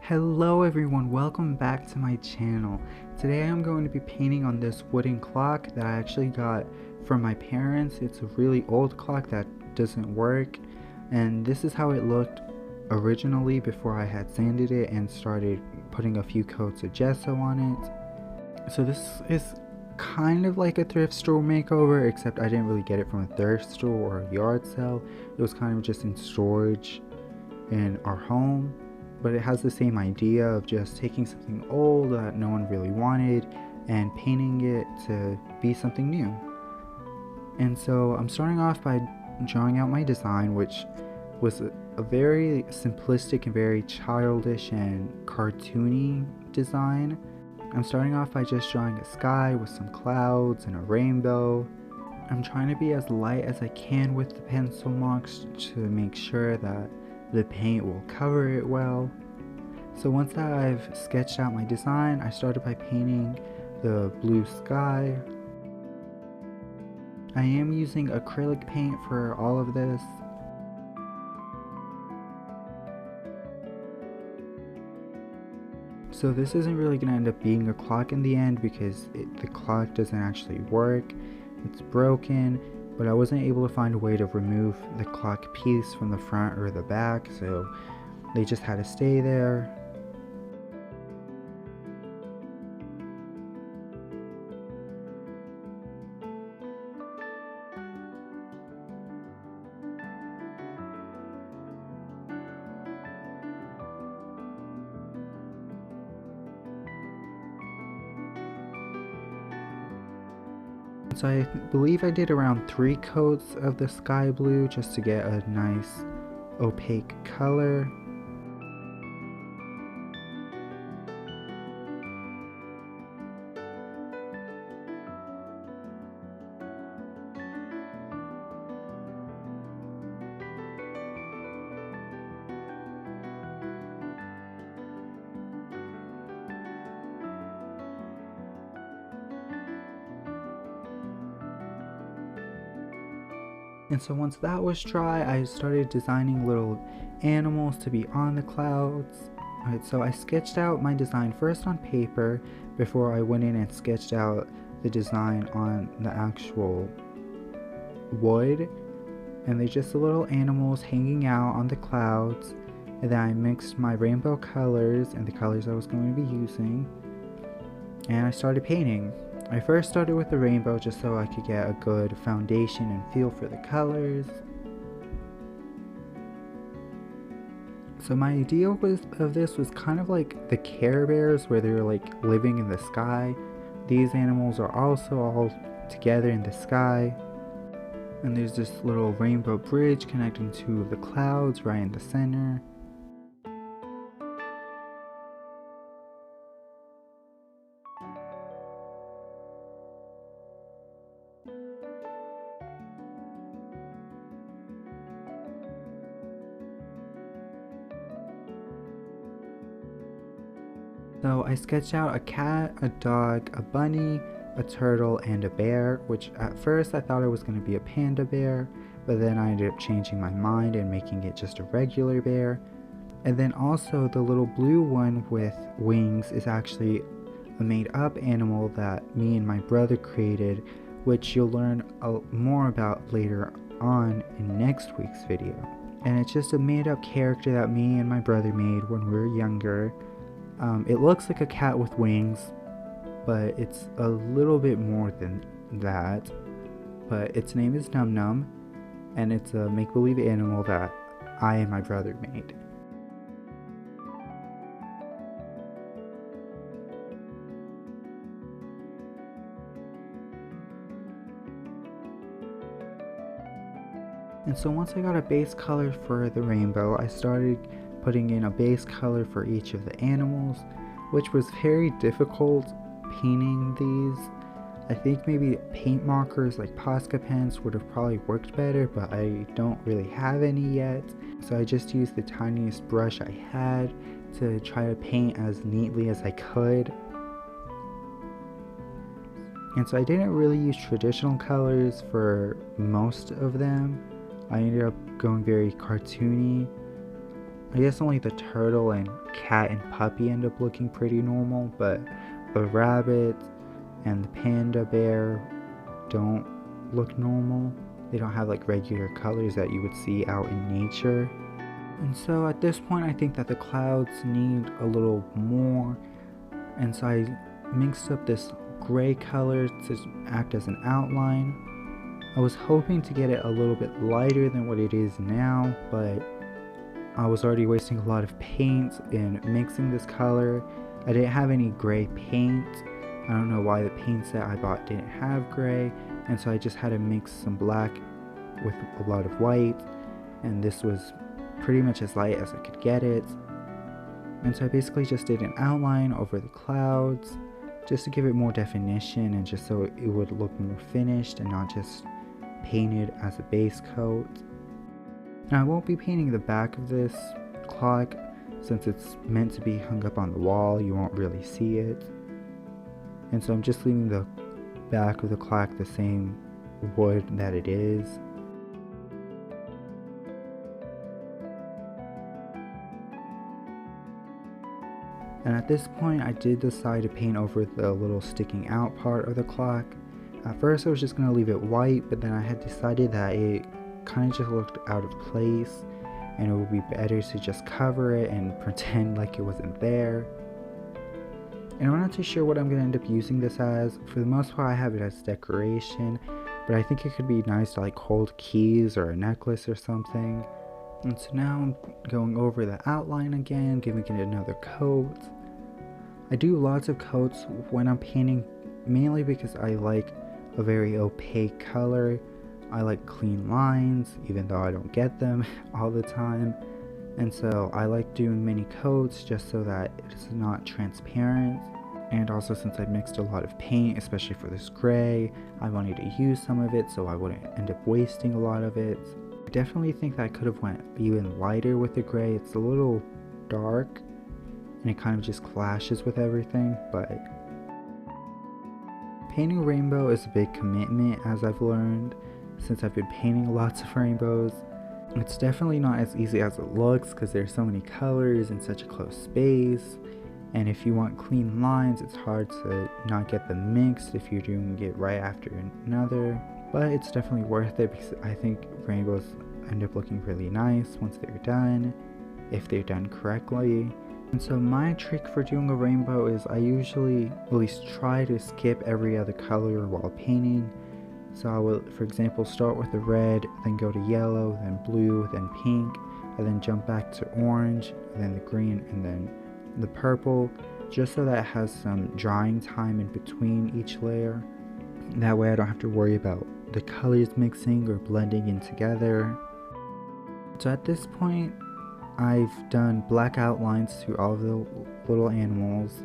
Hello everyone, welcome back to my channel. Today I'm going to be painting on this wooden clock that I actually got from my parents. It's a really old clock that doesn't work, and this is how it looked originally before I had sanded it and started putting a few coats of gesso on it. So this is kind of like a thrift store makeover, except I didn't really get it from a thrift store or a yard sale. It was kind of just in storage in our home. But it has the same idea of just taking something old that no one really wanted and painting it to be something new. And so I'm starting off by drawing out my design, which was a very simplistic and very childish and cartoony design. I'm starting off by just drawing a sky with some clouds and a rainbow. I'm trying to be as light as I can with the pencil marks to make sure that the paint will cover it well. So once that I've sketched out my design, I started by painting the blue sky. I am using acrylic paint for all of this. So this isn't really going to end up being a clock in the end because the clock doesn't actually work. It's broken. But I wasn't able to find a way to remove the clock piece from the front or the back, so they just had to stay there. So I believe I did around 3 coats of the sky blue just to get a nice opaque color. And so once that was dry, I started designing little animals to be on the clouds. Alright, so I sketched out my design first on paper before I went in and sketched out the design on the actual wood. And they're just the little animals hanging out on the clouds. And then I mixed my rainbow colors and the colors I was going to be using. And I started painting. I first started with the rainbow just so I could get a good foundation and feel for the colors. So my idea of this was kind of like the Care Bears, where they're like living in the sky. These animals are also all together in the sky. And there's this little rainbow bridge connecting two of the clouds right in the center. So I sketched out a cat, a dog, a bunny, a turtle, and a bear, which at first I thought it was going to be a panda bear, but then I ended up changing my mind and making it just a regular bear. And then also the little blue one with wings is actually a made up animal that me and my brother created, which you'll learn more about later on in next week's video. And it's just a made up character that me and my brother made when we were younger. It looks like a cat with wings, but it's a little bit more than that. But its name is Num Num, and it's a make-believe animal that I and my brother made. And so once I got a base color for the rainbow, I started putting in a base color for each of the animals, which was very difficult painting these. I think maybe paint markers like Posca pens would have probably worked better, but I don't really have any yet. So I just used the tiniest brush I had to try to paint as neatly as I could. And so I didn't really use traditional colors for most of them. I ended up going very cartoony. I guess only the turtle and cat and puppy end up looking pretty normal, but the rabbit and the panda bear don't look normal. They don't have like regular colors that you would see out in nature. And so at this point I think that the clouds need a little more, and so I mixed up this gray color to act as an outline. I was hoping to get it a little bit lighter than what it is now, but I was already wasting a lot of paint in mixing this color. I didn't have any gray paint. I don't know why the paints that I bought didn't have gray, and so I just had to mix some black with a lot of white, and this was pretty much as light as I could get it. And so I basically just did an outline over the clouds just to give it more definition and just so it would look more finished and not just painted as a base coat. Now I won't be painting the back of this clock since it's meant to be hung up on the wall. You won't really see it. And so I'm just leaving the back of the clock the same wood that it is. And at this point I did decide to paint over the little sticking out part of the clock. At first I was just going to leave it white, but then I had decided that it kind of just looked out of place and it would be better to just cover it and pretend like it wasn't there. And I'm not too sure what I'm going to end up using this as. For the most part I have it as decoration, but I think it could be nice to like hold keys or a necklace or something. And so now I'm going over the outline again, giving it another coat. I do lots of coats when I'm painting, mainly because I like a very opaque color. I like clean lines, even though I don't get them all the time. And so I like doing many coats just so that it's not transparent. And also since I mixed a lot of paint, especially for this gray, I wanted to use some of it so I wouldn't end up wasting a lot of it. I definitely think that I could have went even lighter with the gray. It's a little dark and it kind of just clashes with everything, but painting a rainbow is a big commitment, as I've learned since I've been painting lots of rainbows. It's definitely not as easy as it looks because there's so many colors in such a close space, and if you want clean lines it's hard to not get them mixed if you're doing it right after another. But it's definitely worth it because I think rainbows end up looking really nice once they're done, if they're done correctly. And so my trick for doing a rainbow is I usually at least try to skip every other color while painting. So I will, for example, start with the red, then go to yellow, then blue, then pink, and then jump back to orange, and then the green, and then the purple, just so that it has some drying time in between each layer. That way I don't have to worry about the colors mixing or blending in together. So at this point I've done black outlines to all of the little animals,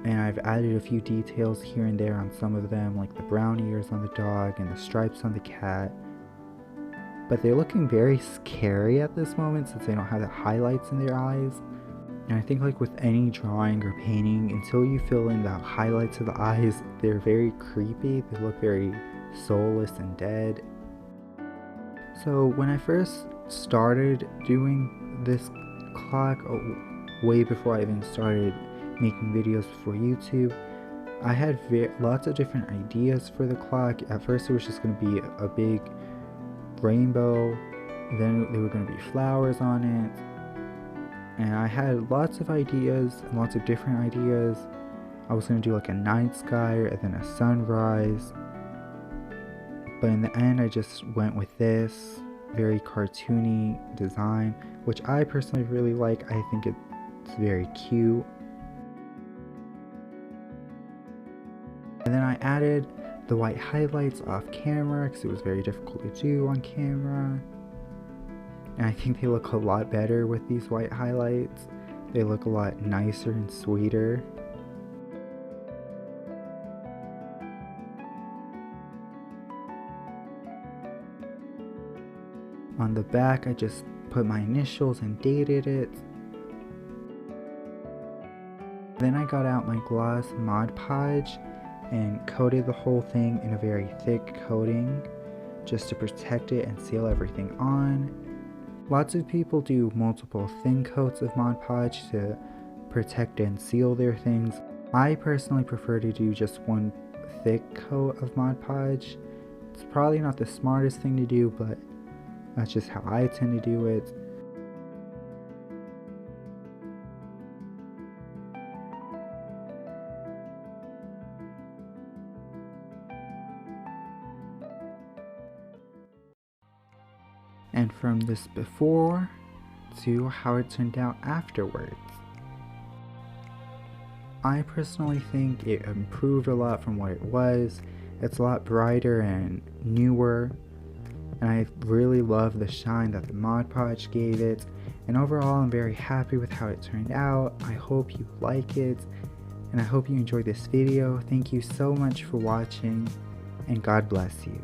and I've added a few details here and there on some of them, like the brown ears on the dog and the stripes on the cat. But they're looking very scary at this moment since they don't have the highlights in their eyes. And I think like with any drawing or painting, until you fill in the highlights of the eyes, they're very creepy. They look very soulless and dead. So when I first started doing this clock, way before I even started making videos for YouTube, I had lots of different ideas for the clock. At first it was just going to be a big rainbow, then there were going to be flowers on it, and I had lots of ideas and lots of different ideas. I was going to do like a night sky and then a sunrise, but in the end I just went with this very cartoony design, which I personally really like. I think it's very cute. And then I added the white highlights off camera because it was very difficult to do on camera. And I think they look a lot better with these white highlights. They look a lot nicer and sweeter. On the back I just put my initials and dated it. Then I got out my gloss Mod Podge and coated the whole thing in a very thick coating just to protect it and seal everything on. Lots of people do multiple thin coats of Mod Podge to protect and seal their things. I personally prefer to do just one thick coat of Mod Podge. It's probably not the smartest thing to do, but that's just how I tend to do it. And from this before to how it turned out afterwards. I personally think it improved a lot from what it was. It's a lot brighter and newer, and I really love the shine that the Mod Podge gave it, and overall I'm very happy with how it turned out. I hope you like it, and I hope you enjoyed this video. Thank you so much for watching, and God bless you.